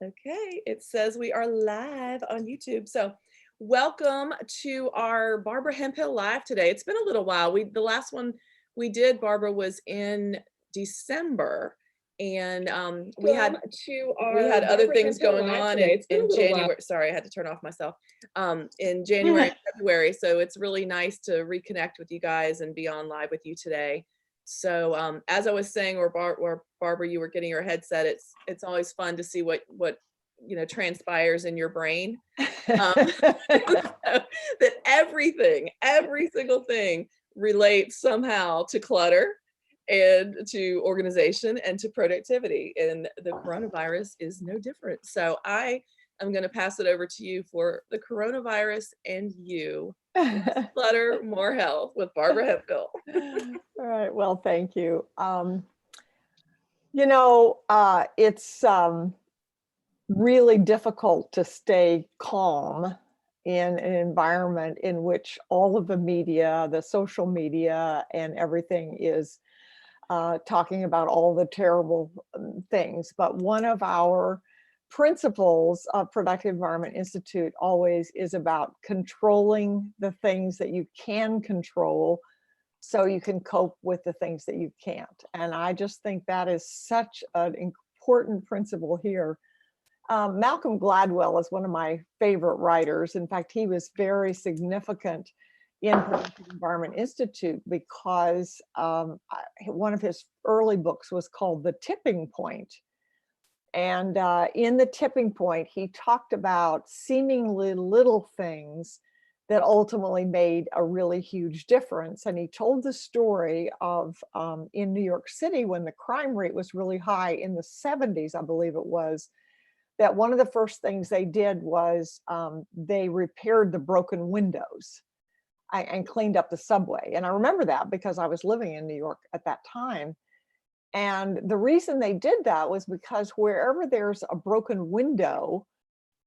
Okay, it says we are live on YouTube. So welcome to our Barbara Hemphill live today. It's been a little while. The last one we did, Barbara, was in December, and we had other things going on in January. Sorry, I had to turn off myself. In January and February. So it's really nice to reconnect with you guys and be on live with you today. So as I was saying, or Barbara, you were getting your headset. It's always fun to see what transpires in your brain. That every single thing relates somehow to clutter and to organization and to productivity. And the coronavirus is no different. So I am going to pass it over to you for the coronavirus and you. Clutter, more health with Barbara Hemphill. All right. Well, thank you. It's really difficult to stay calm in an environment in which all of the media, the social media, and everything is talking about all the terrible things. But one of our principles of Productive Environment Institute always is about controlling the things that you can control so you can cope with the things that you can't. And I just think that is such an important principle here. Malcolm Gladwell is one of my favorite writers. In fact, he was very significant in Productive Environment Institute because one of his early books was called The Tipping Point. And in The Tipping Point, he talked about seemingly little things that ultimately made a really huge difference. And he told the story of in New York City, when the crime rate was really high in the 70s, I believe it was, that one of the first things they did was they repaired the broken windows and cleaned up the subway. And I remember that because I was living in New York at that time. And the reason they did that was because wherever there's a broken window,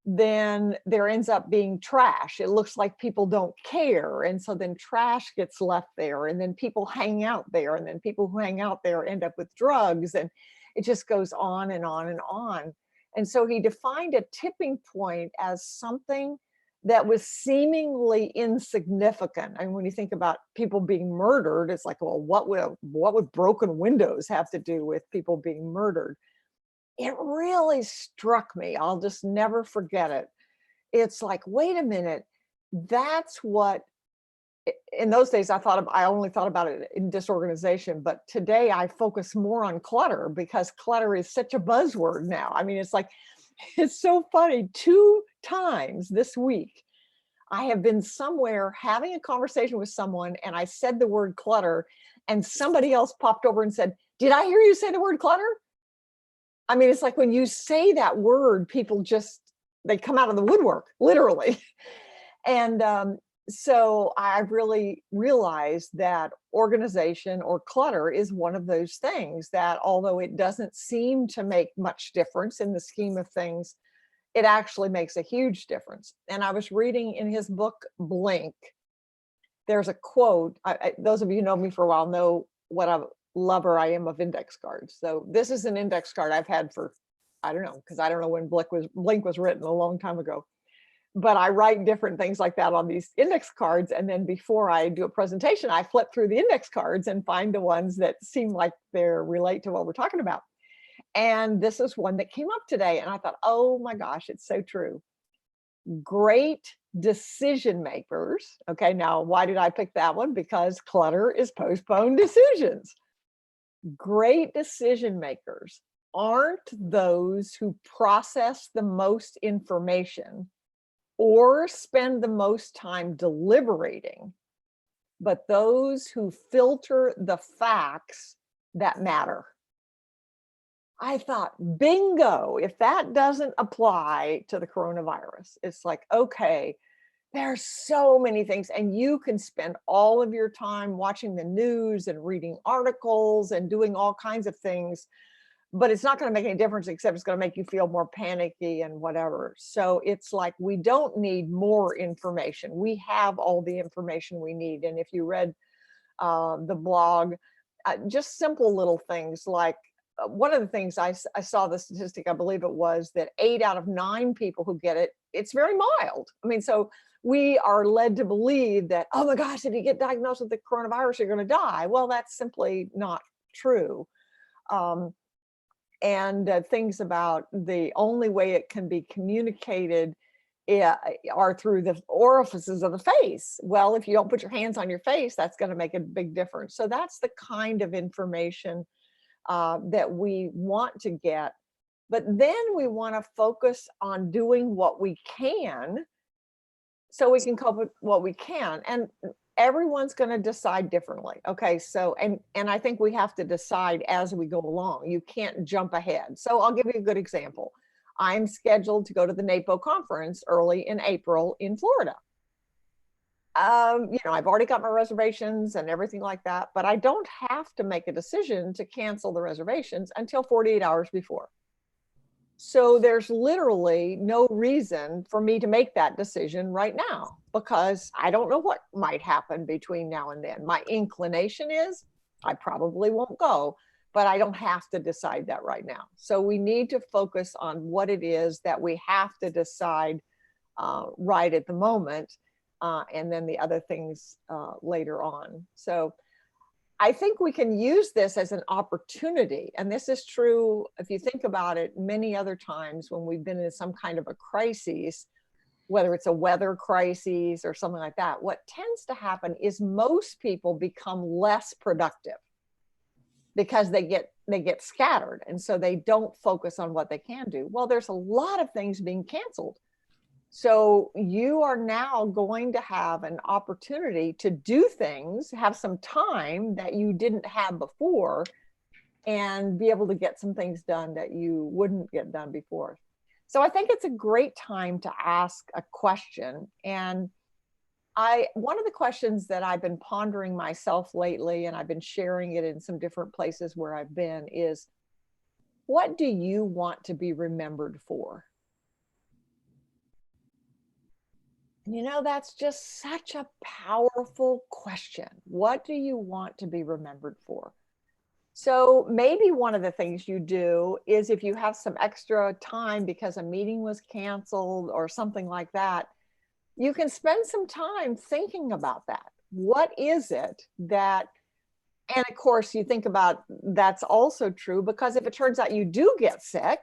then there ends up being trash. It looks like people don't care. And so then trash gets left there, and then people hang out there, and then people who hang out there end up with drugs, and it just goes on and on and on. And so he defined a tipping point as something that was seemingly insignificant. And when you think about people being murdered, it's like, well, what would broken windows have to do with people being murdered? It really struck me. I'll just never forget it. It's like, wait a minute, that's what, in those days I only thought about it in disorganization, but today I focus more on clutter because clutter is such a buzzword now. I mean, it's like, it's so funny. 2 times this week, I have been somewhere having a conversation with someone and I said the word clutter and somebody else popped over and said, "Did I hear you say the word clutter?" I mean, it's like when you say that word, people they come out of the woodwork, literally. And so I've really realized that organization or clutter is one of those things that, although it doesn't seem to make much difference in the scheme of things, it actually makes a huge difference. And I was reading in his book, Blink, there's a quote. Those of you who know me for a while know what a lover I am of index cards. So this is an index card I've had for, I don't know, because I don't know when Blink was written, a long time ago. But I write different things like that on these index cards. And then before I do a presentation, I flip through the index cards and find the ones that seem like they relate to what we're talking about. And this is one that came up today. And I thought, oh my gosh, it's so true. Great decision makers. Okay, now why did I pick that one? Because clutter is postponed decisions. Great decision makers aren't those who process the most information or spend the most time deliberating, but those who filter the facts that matter. I thought, bingo, if that doesn't apply to the coronavirus, it's like, okay, there's so many things, and you can spend all of your time watching the news and reading articles and doing all kinds of things, but it's not going to make any difference except it's going to make you feel more panicky and whatever. So it's like, we don't need more information. We have all the information we need. And if you read the blog, just simple little things like one of the things I saw the statistic, I believe it was that 8 out of 9 people who get it, it's very mild. I mean, so we are led to believe that, oh my gosh, if you get diagnosed with the coronavirus, you're going to die. Well, that's simply not true. Um, and things about the only way it can be communicated are through the orifices of the face. Well, if you don't put your hands on your face, that's going to make a big difference. So that's the kind of information that we want to get. But then we want to focus on doing what we can so we can cope with what we can. And everyone's going to decide differently. Okay, so and I think we have to decide as we go along. You can't jump ahead. So I'll give you a good example. I'm scheduled to go to the NAPO conference early in April in Florida. I've already got my reservations and everything like that, but I don't have to make a decision to cancel the reservations until 48 hours before. So there's literally no reason for me to make that decision right now because I don't know what might happen between now and then. My inclination is I probably won't go, but I don't have to decide that right now. So we need to focus on what it is that we have to decide right at the moment, and then the other things later on. So I think we can use this as an opportunity. And this is true, if you think about it, many other times when we've been in some kind of a crisis, whether it's a weather crisis or something like that, what tends to happen is most people become less productive because they get scattered. And so they don't focus on what they can do. Well, there's a lot of things being canceled. So you are now going to have an opportunity to do things, have some time that you didn't have before, and be able to get some things done that you wouldn't get done before. So I think it's a great time to ask a question. And one of the questions that I've been pondering myself lately, and I've been sharing it in some different places where I've been, is what do you want to be remembered for? That's just such a powerful question. What do you want to be remembered for? So maybe one of the things you do is if you have some extra time because a meeting was canceled or something like that, you can spend some time thinking about that. What is it that, and of course you think about that's also true because if it turns out you do get sick,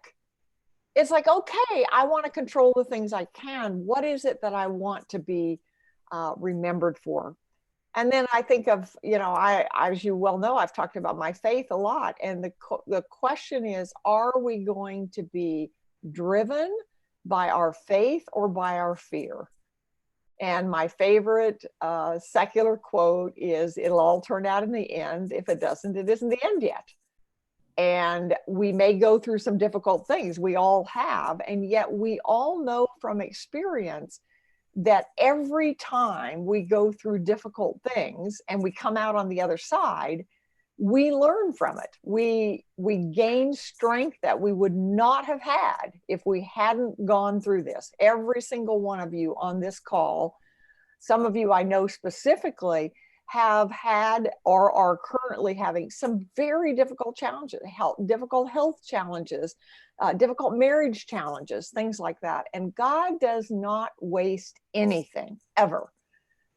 it's like, okay, I want to control the things I can. What is it that I want to be remembered for? And then I think of, as you well know, I've talked about my faith a lot. And the question is, are we going to be driven by our faith or by our fear? And my favorite secular quote is, it'll all turn out in the end. If it doesn't, it isn't the end yet. And we may go through some difficult things. We all have. And yet we all know from experience that every time we go through difficult things and we come out on the other side, we learn from it. We gain strength that we would not have had if we hadn't gone through this. Every single one of you on this call, some of you I know specifically, have had or are currently having some very difficult challenges, difficult health challenges, difficult marriage challenges, things like that. And God does not waste anything, ever.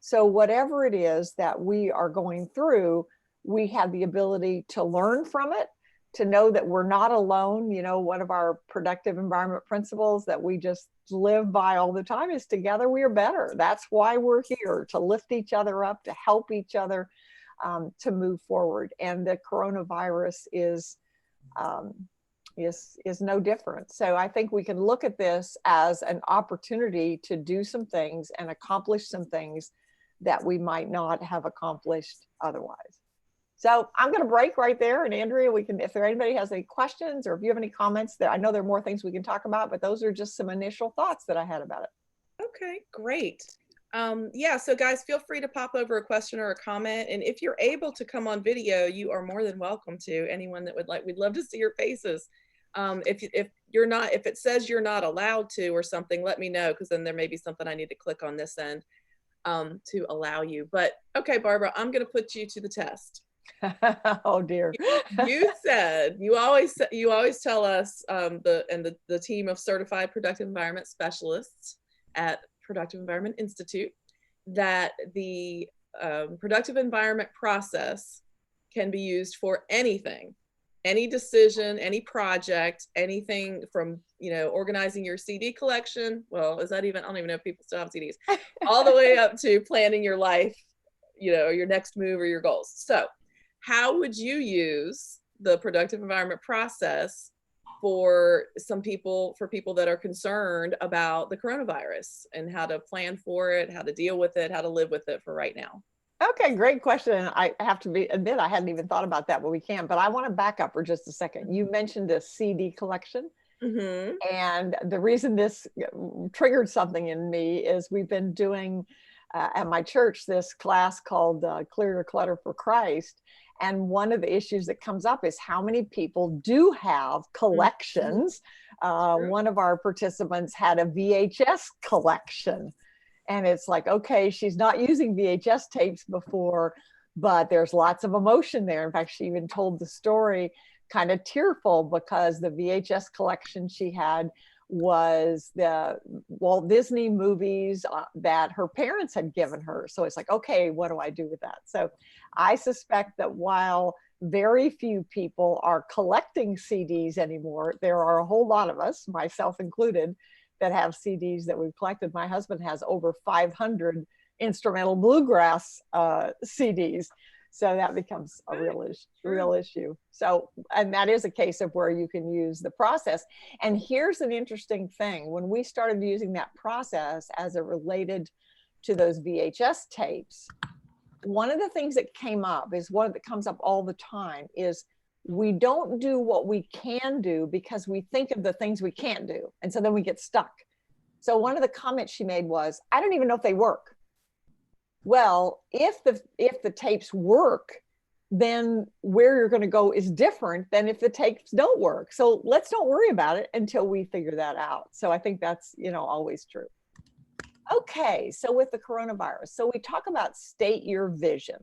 So whatever it is that we are going through, we have the ability to learn from it, to know that we're not alone. One of our productive environment principles that we just live by all the time is together we are better. That's why we're here, to lift each other up, to help each other, to move forward. And the coronavirus is no different. So I think we can look at this as an opportunity to do some things and accomplish some things that we might not have accomplished otherwise. So I'm going to break right there. And Andrea, if anybody has any questions or if you have any comments, I know there are more things we can talk about, but those are just some initial thoughts that I had about it. Okay, great. Yeah, so guys, feel free to pop over a question or a comment. And if you're able to come on video, you are more than welcome to. Anyone that would like, we'd love to see your faces. If it says you're not allowed to or something, let me know, because then there may be something I need to click on this end to allow you. But okay, Barbara, I'm going to put you to the test. Oh dear. You said you always tell us the team of certified productive environment specialists at Productive Environment Institute that the productive environment process can be used for anything, any decision, any project, anything from, you know, organizing your CD collection. Well, is that even, I don't even know if people still have CDs, all the way up to planning your life, you know, your next move or your goals. So how would you use the productive environment process for people that are concerned about the coronavirus and how to plan for it, how to deal with it, how to live with it for right now? Okay, great question. I have to admit, I hadn't even thought about that, but we can. But I want to back up for just a second. You mentioned a CD collection. Mm-hmm. And the reason this triggered something in me is we've been doing at my church this class called Clear Your Clutter for Christ. And one of the issues that comes up is how many people do have collections. One of our participants had a VHS collection. And it's like, okay, she's not using VHS tapes before, but there's lots of emotion there. In fact, she even told the story kind of tearful because the VHS collection she had was the Walt Disney movies that her parents had given her. So it's like, okay, what do I do with that? So I suspect that while very few people are collecting CDs anymore, there are a whole lot of us, myself included, that have CDs that we've collected. My husband has over 500 instrumental bluegrass CDs. So that becomes a real issue. So, and that is a case of where you can use the process. And here's an interesting thing. When we started using that process as it related to those VHS tapes, one of the things that came up is one that comes up all the time is we don't do what we can do because we think of the things we can't do. And so then we get stuck. So one of the comments she made was, I don't even know if they work. Well, if the tapes work, then where you're going to go is different than if the tapes don't work. So let's don't worry about it until we figure that out. So I think that's, you know, always true. Okay, so with the coronavirus, so we talk about state your vision.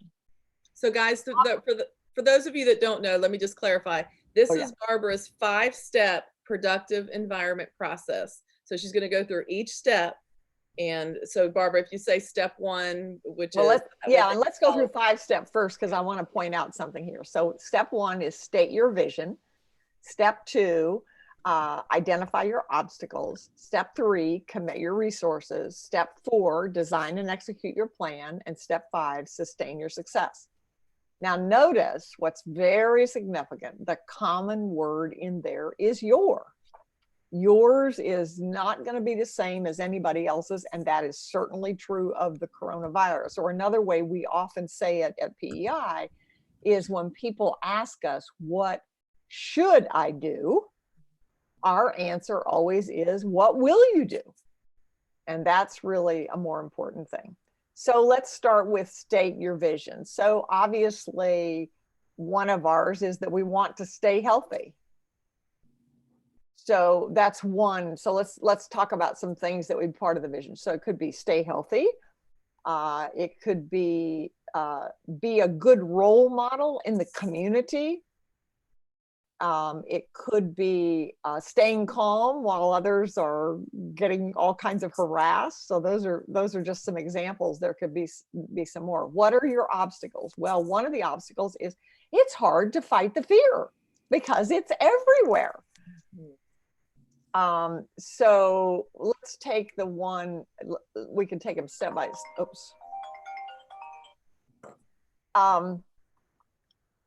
So guys, for those of you that don't know, let me just clarify. This is Barbara's 5-step productive environment process. So she's going to go through each step. And so Barbara, if you say step 1, which is and let's go through 5 steps first, because I want to point out something here. So step 1 is state your vision. Step 2, identify your obstacles. Step 3, commit your resources. Step 4, design and execute your plan. And step 5, sustain your success. Now notice what's very significant. The common word in there is your. Yours is not going to be the same as anybody else's, and that is certainly true of the coronavirus. Or another way we often say it at PEI is when people ask us, what should I do? Our answer always is, what will you do? And that's really a more important thing. So let's start with state your vision. So obviously one of ours is that we want to stay healthy. So that's one. So let's talk about some things that would be part of the vision. So it could be stay healthy. It could be a good role model in the community. It could be staying calm while others are getting all kinds of harassed. So those are just some examples. There could be some more. What are your obstacles? Well, one of the obstacles is it's hard to fight the fear because it's everywhere. So let's take the one, we can take them step by step.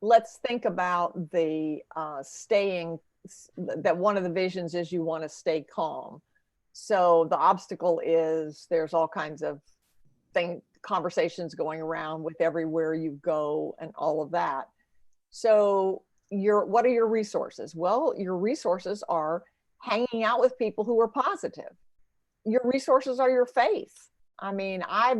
Let's think about the that one of the visions is you want to stay calm. So the obstacle is there's all kinds of conversations going around with everywhere you go and all of that. So what are your resources? Well, your resources are hanging out with people who are positive. Your resources are your faith. I mean, I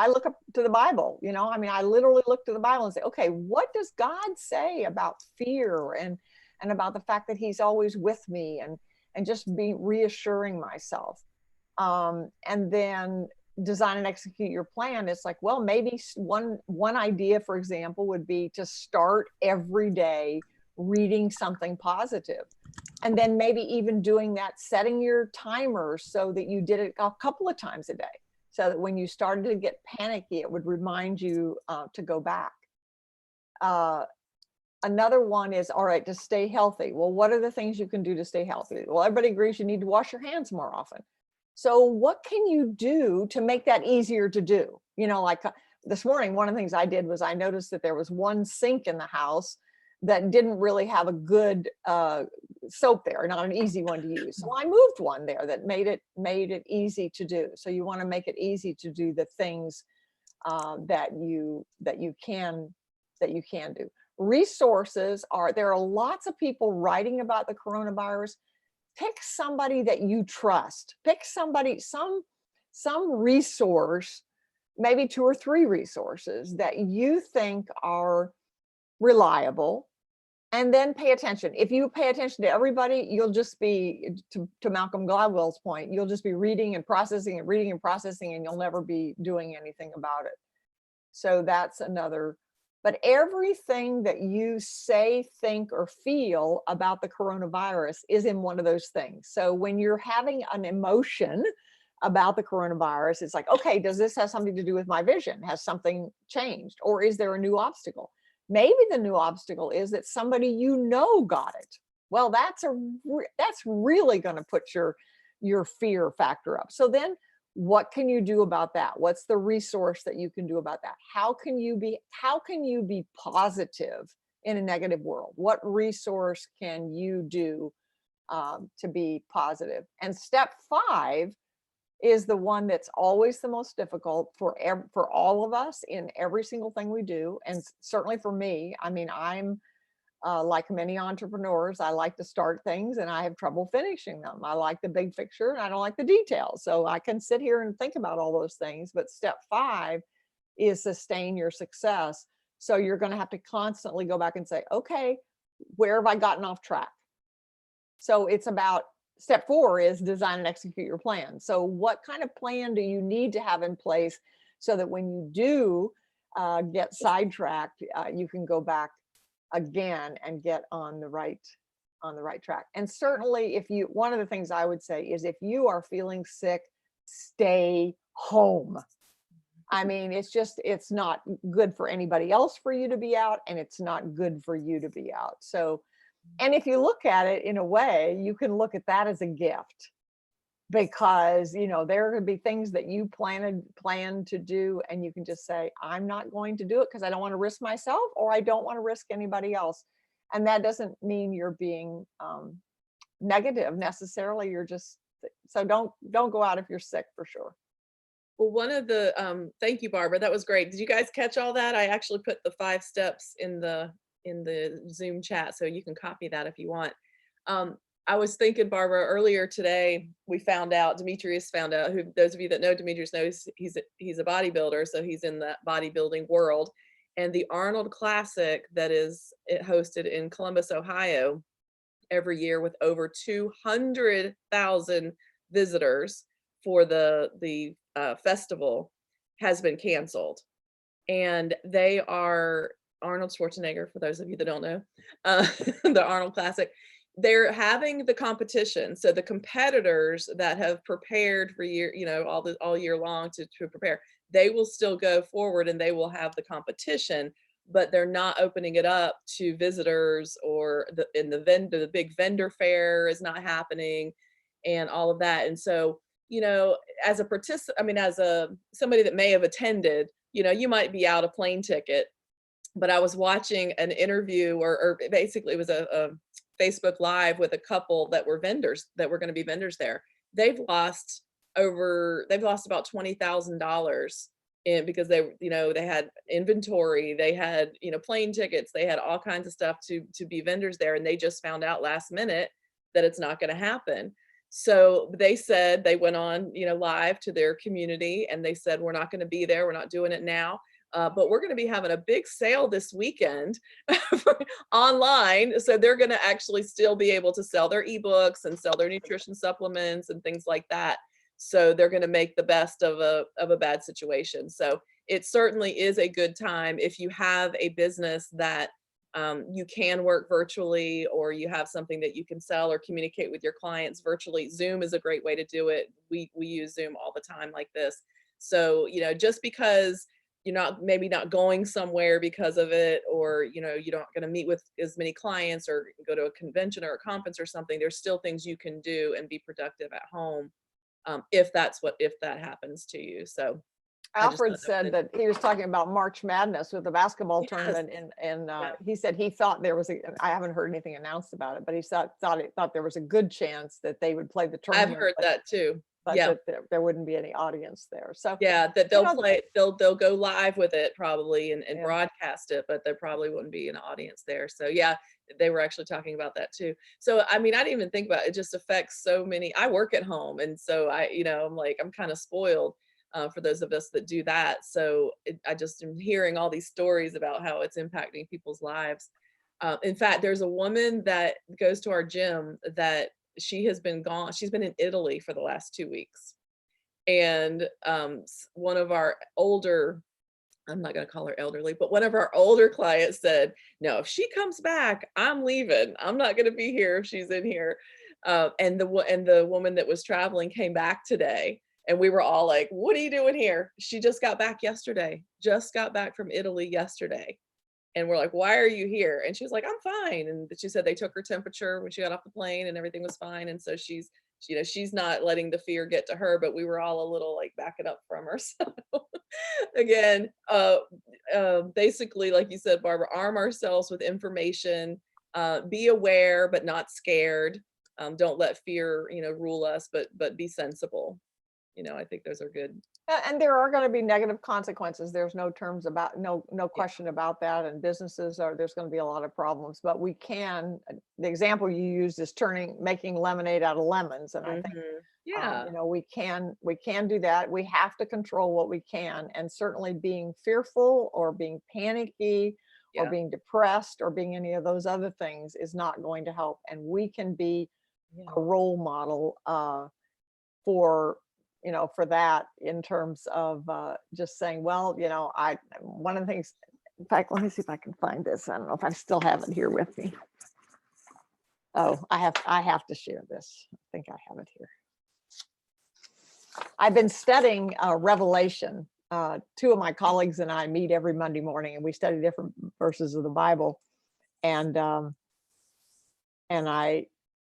look up to the Bible, you know, I mean, I literally look to the Bible and say, okay, what does God say about fear and about the fact that he's always with me and just be reassuring myself. And then design and execute your plan, it's like, well, maybe one idea, for example, would be to start every day reading something positive. And then maybe even doing that, setting your timer so that you did it a couple of times a day, so that when you started to get panicky, it would remind you to go back. Another one is, all right, to stay healthy. Well, what are the things you can do to stay healthy? Well, everybody agrees you need to wash your hands more often. So what can you do to make that easier to do? You know, like this morning, one of the things I did was I noticed that there was one sink in the house that didn't really have a good soap there, not an easy one to use. So I moved one there that made it easy to do. So you want to make it easy to do the things that you can do. Resources are, there are lots of people writing about the coronavirus. Pick somebody that you trust. Pick somebody, some resource, maybe 2 or 3 resources that you think are reliable, and then pay attention. If you pay attention to everybody, you'll just be, to Malcolm Gladwell's point, you'll just be reading and processing and reading and processing, and you'll never be doing anything about it. So that's another. But everything that you say, think, or feel about the coronavirus is in one of those things. So when you're having an emotion about the coronavirus, it's like, okay, does this have something to do with my vision? Has something changed? Or is there a new obstacle? Maybe the new obstacle is that somebody you know got it. Well, that's really going to put your fear factor up. So then what can you do about that? What's the resource that you can do about that? How can you be positive in a negative world? What resource can you do to be positive? And step 5 is the one that's always the most difficult for all of us in every single thing we do. And certainly for me, I mean, I'm like many entrepreneurs, I like to start things and I have trouble finishing them. I like the big picture and I don't like the details. So I can sit here and think about all those things. But step 5 is sustain your success. So you're going to have to constantly go back and say, okay, where have I gotten off track? So it's about, step 4 is design and execute your plan. So what kind of plan do you need to have in place so that when you do get sidetracked, you can go back again and get on the right track. And certainly one of the things I would say is, if you are feeling sick, stay home. I mean, it's not good for anybody else for you to be out, and it's not good for you to be out. So, and if you look at it in a way, you can look at that as a gift, because there are going to be things that you plan to do, and you can just say, I'm not going to do it because I don't want to risk myself, or I don't want to risk anybody else. And that doesn't mean you're being negative necessarily. You're just, so don't go out if you're sick, for sure. Well, one of the thank you, Barbara. That was great. Did you guys catch all that? I actually put the 5 steps in the Zoom chat, so you can copy that if you want. I was thinking, Barbara, earlier today, Demetrius found out, who, those of you that know Demetrius knows, he's a bodybuilder, so he's in the bodybuilding world. And the Arnold Classic that is hosted in Columbus, Ohio, every year with over 200,000 visitors for the festival, has been canceled. And they are Arnold Schwarzenegger, for those of you that don't know, the Arnold Classic. They're having the competition. So the competitors that have prepared for all year long to prepare, they will still go forward and they will have the competition, but they're not opening it up to visitors, or the big vendor fair is not happening and all of that. And so, as a participant, I mean, as somebody that may have attended, you might be out a plane ticket. But I was watching an interview, or basically it was a Facebook Live with a couple that were vendors, that were going to be vendors there. They've lost about $20,000 because they had inventory, they had, plane tickets, they had all kinds of stuff to be vendors there. And they just found out last minute that it's not going to happen. So they said, they went on, live to their community, and they said, we're not going to be there. We're not doing it now. But we're going to be having a big sale this weekend online. So they're going to actually still be able to sell their ebooks and sell their nutrition supplements and things like that. So they're going to make the best of a bad situation. So it certainly is a good time if you have a business that you can work virtually, or you have something that you can sell or communicate with your clients virtually. Zoom is a great way to do it. We use Zoom all the time like this. So, just because you're maybe not going somewhere because of it, or, you're not going to meet with as many clients or go to a convention or a conference or something, there's still things you can do and be productive at home. If that happens to you. So I just Alfred thought said that he was talking about March Madness with the basketball yes, tournament, and yeah. he said he thought there was I haven't heard anything announced about it, but he thought there was a good chance that they would play the I've tournament, heard that too. but Yeah. that there wouldn't be any audience there. So Yeah, that you they'll know, play, they'll go live with it probably and yeah. broadcast it, but there probably wouldn't be an audience there. So yeah, they were actually talking about that too. So I mean, I didn't even think about it. It just affects so many. I work at home, and so I'm kind of spoiled for those of us that do that. So I just am hearing all these stories about how it's impacting people's lives. In fact, there's a woman that goes to our gym that she has been gone. She's been in Italy for the last 2 weeks. And one of our older, I'm not going to call her elderly, but one of our older clients said, no, if she comes back, I'm leaving. I'm not going to be here if she's in here. And the woman that was traveling came back today, and we were all like, what are you doing here? She just got back yesterday, just got back from Italy yesterday. And we're like, why are you here? And she was like, I'm fine. And she said they took her temperature when she got off the plane and everything was fine. And so she's not letting the fear get to her, but we were all a little like backing up from her. So again, basically, like you said, Barbara, arm ourselves with information, be aware, but not scared. Don't let fear, rule us, but be sensible. I think those are good. And there are going to be negative consequences. There's no Yeah. question about that. And there's going to be a lot of problems, but the example you used is making lemonade out of lemons. And I think, Yeah. we can do that. We have to control what we can, and certainly being fearful or being panicky or Yeah. being depressed or being any of those other things is not going to help. And we can be Yeah. a role model for that, in terms of just saying, well, one of the things, in fact, let me see if I can find this. I don't know if I still have it here with me. Oh, I have to share this. I think I have it here. I've been studying Revelation. Two of my colleagues and I meet every Monday morning, and we study different verses of the Bible. And I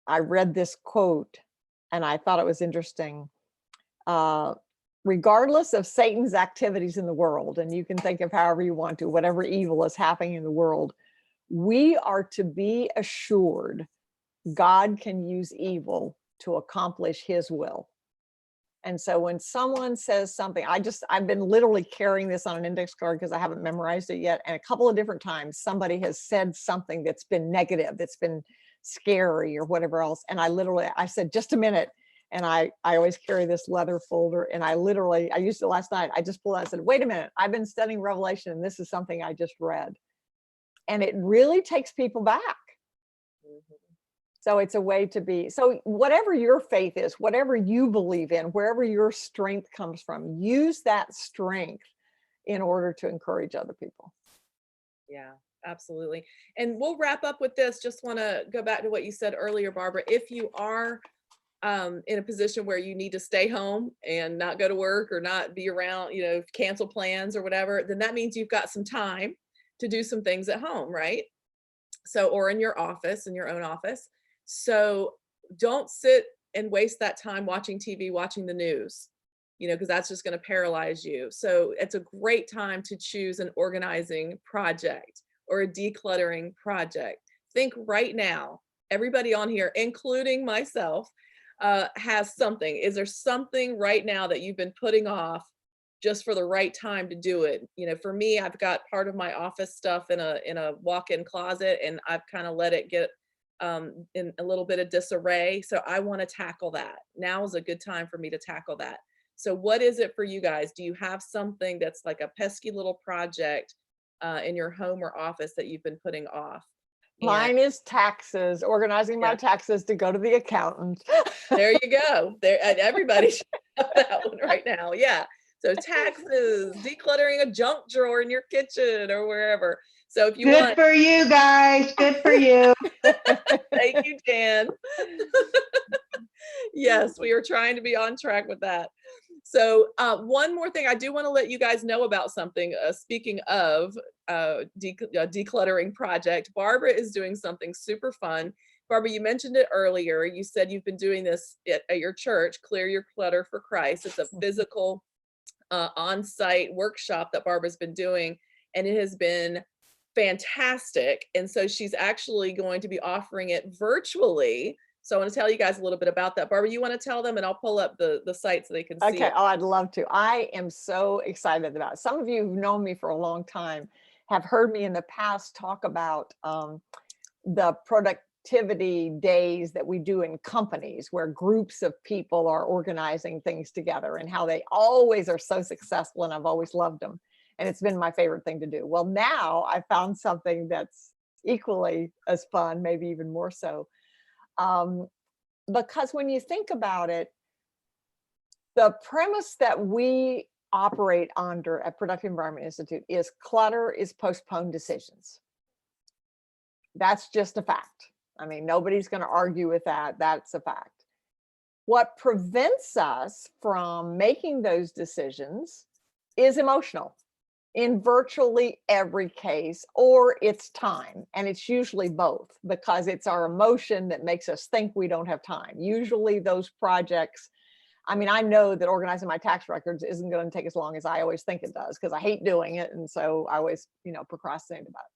read this quote, and I thought it was interesting. Regardless of Satan's activities in the world, and you can think of however you want to, whatever evil is happening in the world, we are to be assured God can use evil to accomplish his will. And so when someone says something, I've been literally carrying this on an index card because I haven't memorized it yet. And a couple of different times somebody has said something that's been negative, that's been scary or whatever else. And I said, just a minute. And I always carry this leather folder, and I used it last night. I just pulled out and said, wait a minute, I've been studying Revelation and this is something I just read. And it really takes people back. Mm-hmm. So it's a way to be. So whatever your faith is, whatever you believe in, wherever your strength comes from, use that strength in order to encourage other people. Yeah, absolutely. And we'll wrap up with this. Just want to go back to what you said earlier, Barbara. If you are in a position where you need to stay home and not go to work or not be around, cancel plans or whatever, then that means you've got some time to do some things at home, right? So, or in your office, in your own office. So don't sit and waste that time watching TV, watching the news, because that's just going to paralyze you. So it's a great time to choose an organizing project or a decluttering project. Think right now, everybody on here, including myself, has something. Is there something right now that you've been putting off just for the right time to do it? For me, I've got part of my office stuff in a walk-in closet, and I've kind of let it get in a little bit of disarray. So I want to tackle that. Now is a good time for me to tackle that. So what is it for you guys? Do you have something that's like a pesky little project in your home or office that you've been putting off? Mine is taxes, organizing my taxes to go to the accountant. There you go. There, and everybody. that one right now. Yeah. So taxes, decluttering a junk drawer in your kitchen or wherever. So if you Good want, for you guys. Good for you. thank you, Jan. Yes, we are trying to be on track with that. So one more thing, I do want to let you guys know about something. Speaking of decluttering project, Barbara is doing something super fun. Barbara, you mentioned it earlier. You said you've been doing this at your church, Clear Your Clutter for Christ. It's a physical on-site workshop that Barbara's been doing, and it has been fantastic. And so she's actually going to be offering it virtually. So I want to tell you guys a little bit about that. Barbara, you want to tell them, and I'll pull up the site so they can see Okay. it. Oh, I'd love to. I am so excited about it. Some of you who've known me for a long time have heard me in the past talk about the productivity days that we do in companies where groups of people are organizing things together and how they always are so successful, and I've always loved them. And it's been my favorite thing to do. Well, now I found something that's equally as fun, maybe even more so. Because when you think about it, the premise that we operate under at Productive Environment Institute is clutter is postponed decisions. That's just a fact. I mean, nobody's going to argue with that. That's a fact. What prevents us from making those decisions is emotional in virtually every case, or it's time. And it's usually both, because it's our emotion that makes us think we don't have time. Usually those projects, I mean, I know that organizing my tax records isn't going to take as long as I always think it does, because I hate doing it. And so I always, procrastinate about it.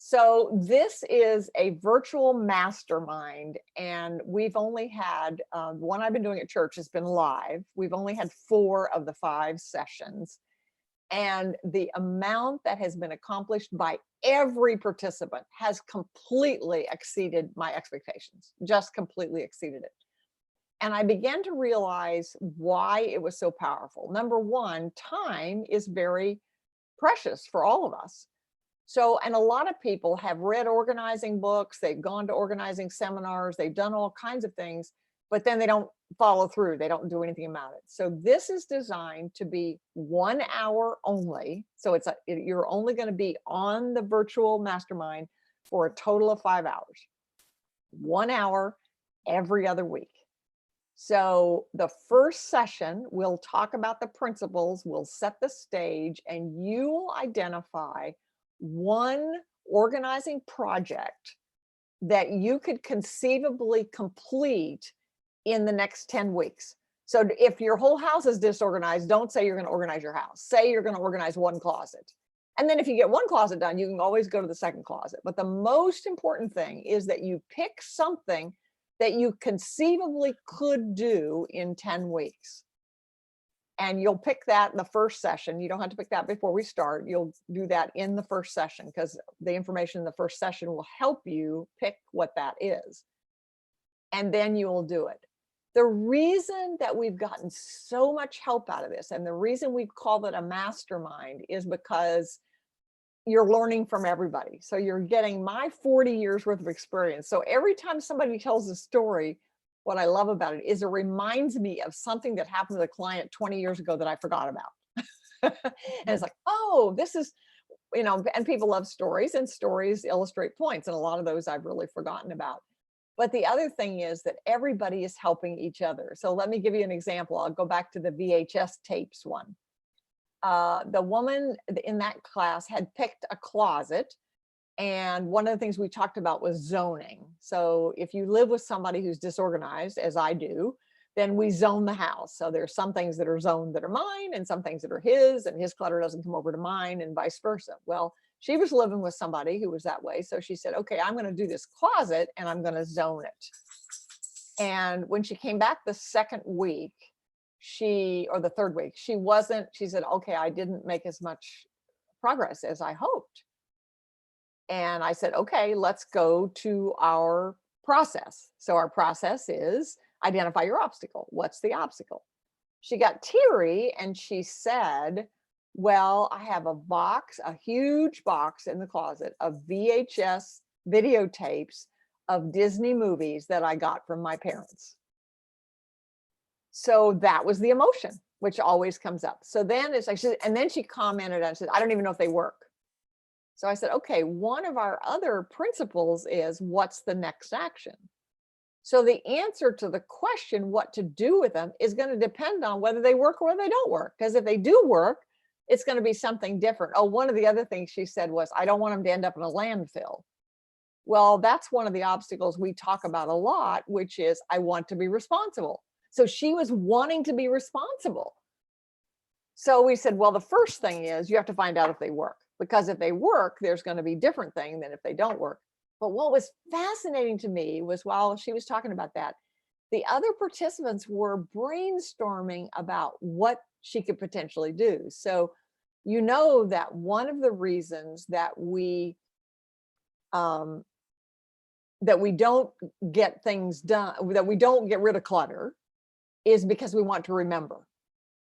So this is a virtual mastermind, and we've only had, one I've been doing at church has been live. We've only had 4 of the 5 sessions. And the amount that has been accomplished by every participant has completely exceeded my expectations, just completely exceeded it. And I began to realize why it was so powerful. Number one, time is very precious for all of us. So, and a lot of people have read organizing books, they've gone to organizing seminars, they've done all kinds of things, but then they don't follow through. They don't do anything about it. So this is designed to be 1 hour only. So you're only going to be on the virtual mastermind for a total of 5 hours, 1 hour every other week. So the first session, we'll talk about the principles, we'll set the stage, and you will identify one organizing project that you could conceivably complete in the next 10 weeks. So if your whole house is disorganized, don't say you're going to organize your house. Say you're going to organize one closet. And then if you get one closet done, you can always go to the second closet. But the most important thing is that you pick something that you conceivably could do in 10 weeks. And you'll pick that in the first session. You don't have to pick that before we start. You'll do that in the first session, because the information in the first session will help you pick what that is. And then you will do it. The reason that we've gotten so much help out of this, and the reason we've called it a mastermind, is because you're learning from everybody. So you're getting my 40 years worth of experience. So every time somebody tells a story, what I love about it is it reminds me of something that happened to a client 20 years ago that I forgot about. And it's like, oh, this is, and people love stories, and stories illustrate points. And a lot of those I've really forgotten about. But the other thing is that everybody is helping each other. So let me give you an example. I'll go back to the VHS tapes one. The woman in that class had picked a closet, and one of the things we talked about was zoning. So if you live with somebody who's disorganized, as I do, then we zone the house. So there's some things that are zoned that are mine, and some things that are his, and his clutter doesn't come over to mine, and vice versa. Well, she was living with somebody who was that way. So she said, okay, I'm going to do this closet and I'm going to zone it. And when she came back the second week, or the third week, she said, okay, I didn't make as much progress as I hoped. And I said, okay, let's go to our process. So our process is identify your obstacle. What's the obstacle? She got teary and she said, well, I have a huge box in the closet of VHS videotapes of Disney movies that I got from my parents. So that was the emotion, which always comes up. So then it's like, and then she commented and said, I don't even know if they work. So I said, okay, one of our other principles is what's the next action? So the answer to the question, what to do with them, is going to depend on whether they work or whether they don't work. Because if they do work, it's going to be something different. Oh, one of the other things she said was, I don't want them to end up in a landfill. Well, that's one of the obstacles we talk about a lot, which is I want to be responsible. So she was wanting to be responsible. So we said, well, the first thing is you have to find out if they work, because if they work, there's going to be a different thing than if they don't work. But what was fascinating to me was while she was talking about that, the other participants were brainstorming about what she could potentially do. So, you know, that one of the reasons that we don't get things done, that we don't get rid of clutter, is because we want to remember.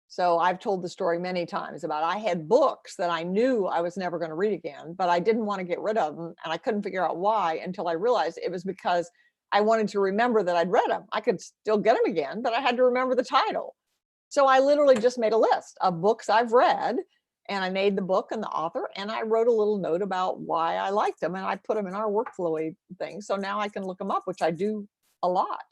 So I've told the story many times about I had books that I knew I was never going to read again, but I didn't want to get rid of them. And I couldn't figure out why until I realized it was because I wanted to remember that I'd read them. I could still get them again, but I had to remember the title. So I literally just made a list of books I've read, and I made the book and the author, and I wrote a little note about why I liked them, and I put them in our workflowy thing. So now I can look them up, which I do a lot.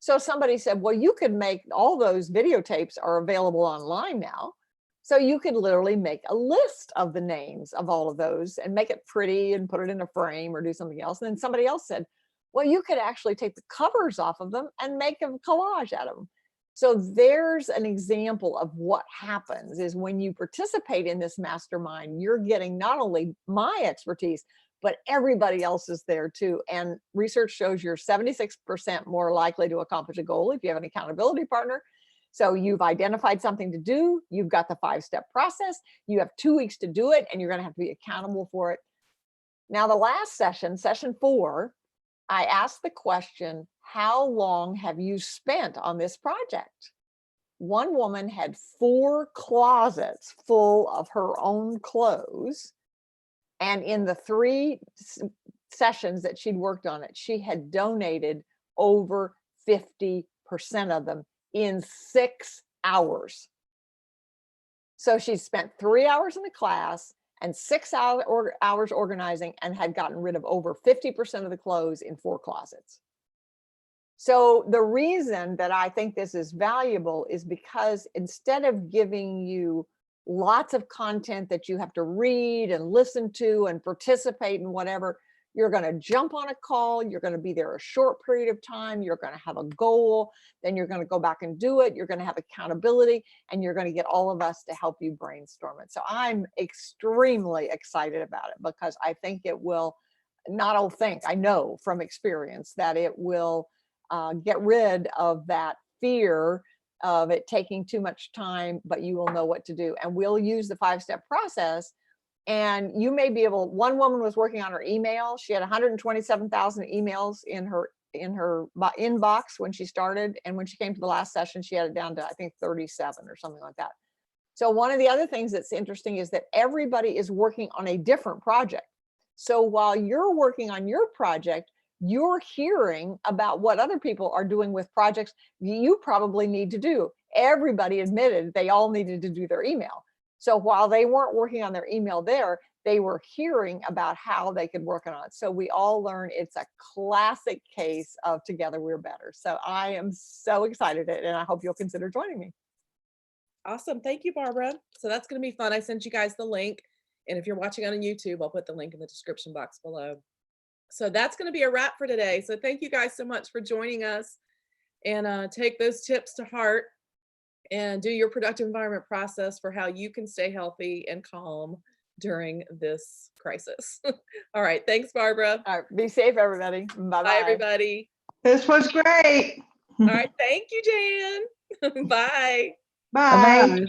So somebody said, well, you could make all those videotapes are available online now. So you could literally make a list of the names of all of those and make it pretty and put it in a frame or do something else. And then somebody else said, well, you could actually take the covers off of them and make a collage out of them. So there's an example of what happens is when you participate in this mastermind, you're getting not only my expertise, but everybody else is there too. And research shows you're 76% more likely to accomplish a goal if you have an accountability partner. So you've identified something to do, you've got the 5-step process, you have 2 weeks to do it, and you're going to have to be accountable for it. Now, the last session, session 4, I asked the question, how long have you spent on this project? One woman had 4 closets full of her own clothes. And in the 3 sessions that she'd worked on it, she had donated over 50% of them in 6 hours. So she spent 3 hours in the class and 6 hours organizing and had gotten rid of over 50% of the clothes in 4 closets. So the reason that I think this is valuable is because instead of giving you lots of content that you have to read and listen to and participate in whatever, you're going to jump on a call, you're going to be there a short period of time, you're going to have a goal, then you're going to go back and do it, you're going to have accountability, and you're going to get all of us to help you brainstorm it. So I'm extremely excited about it because I think it will, I know from experience that it will get rid of that fear of it taking too much time, but you will know what to do. And we'll use the 5-step process. And you may be able, one woman was working on her email. She had 127,000 emails in her inbox when she started. And when she came to the last session, she had it down to, I think, 37 or something like that. So one of the other things that's interesting is that everybody is working on a different project. So while you're working on your project, you're hearing about what other people are doing with projects you probably need to do. Everybody admitted they all needed to do their email. So while they weren't working on their email there, they were hearing about how they could work on it. So we all learn it's a classic case of together we're better. So I am so excited, and I hope you'll consider joining me. Awesome. Thank you, Barbara. So that's going to be fun. I sent you guys the link. And if you're watching on YouTube, I'll put the link in the description box below. So that's going to be a wrap for today. So thank you guys so much for joining us, and take those tips to heart and do your productive environment process for how you can stay healthy and calm during this crisis. All right. Thanks, Barbara. All right, be safe, everybody. Bye-bye. Bye, everybody. This was great. All right. Thank you, Jan. Bye. Bye. Bye-bye.